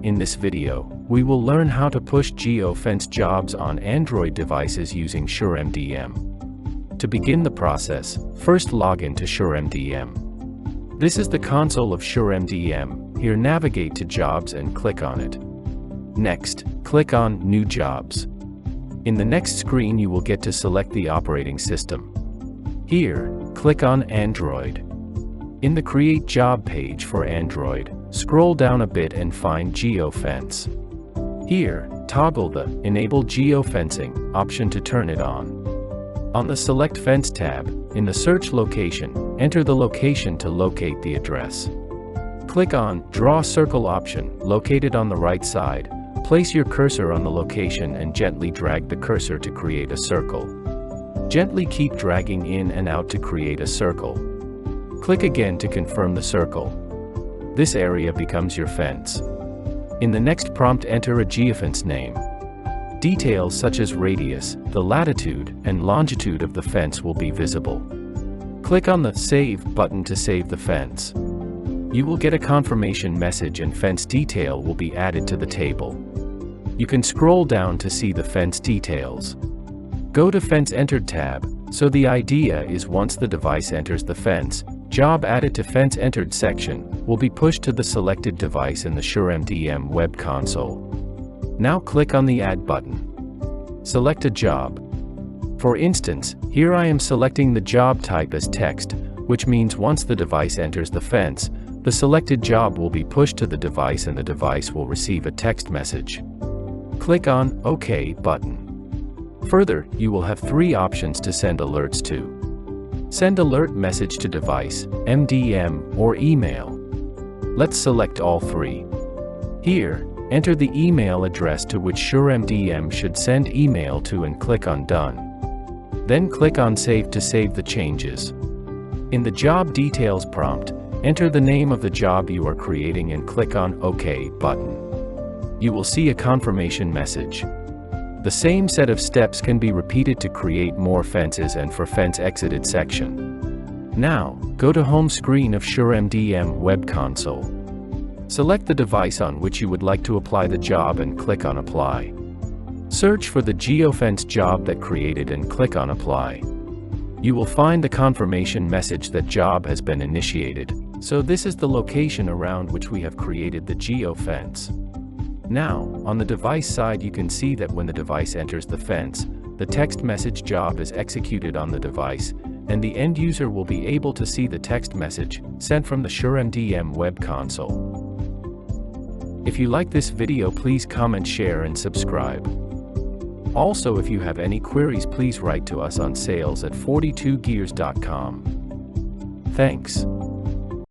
In this video, we will learn how to push geofence jobs on Android devices using SureMDM. To begin the process, first log in to SureMDM. This is the console of SureMDM. Here navigate to Jobs and click on it. Next, click on New Jobs. In the next screen you will get to select the operating system. Here, click on Android. In the Create Job page for Android, scroll down a bit and find Geofence. Here, toggle the Enable Geofencing option to turn it on. On the Select Fence tab, in the search location, enter the location to locate the address. Click on Draw Circle option, located on the right side. Place your cursor on the location and gently drag the cursor to create a circle. Gently keep dragging in and out to create a circle. Click again to confirm the circle. This area becomes your fence. In the next prompt, enter a geofence name. Details such as radius, the latitude, and longitude of the fence will be visible. Click on the Save button to save the fence. You will get a confirmation message and fence detail will be added to the table. You can scroll down to see the fence details. Go to Fence Entered tab, so the idea is once the device enters the fence, job added to Fence Entered section will be pushed to the selected device in the SureMDM web console. Now click on the Add button. Select a job. For instance, here I am selecting the job type as text, which means once the device enters the fence, the selected job will be pushed to the device and the device will receive a text message. Click on OK button. Further, you will have three options to send alerts to. Send alert message to device, MDM, or email. Let's select all three. Here, enter the email address to which SureMDM should send email to and click on Done. Then click on Save to save the changes. In the Job Details prompt, enter the name of the job you are creating and click on OK button. You will see a confirmation message. The same set of steps can be repeated to create more fences and for fence exited section. Now, go to home screen of SureMDM web console. Select the device on which you would like to apply the job and click on Apply. Search for the geofence job that created and click on Apply. You will find the confirmation message that job has been initiated, so this is the location around which we have created the geofence. Now, on the device side you can see that when the device enters the fence, the text message job is executed on the device, and the end user will be able to see the text message sent from the SureMDM web console. If you like this video, please comment, share, and subscribe. Also, if you have any queries, please write to us on sales@42gears.com. Thanks.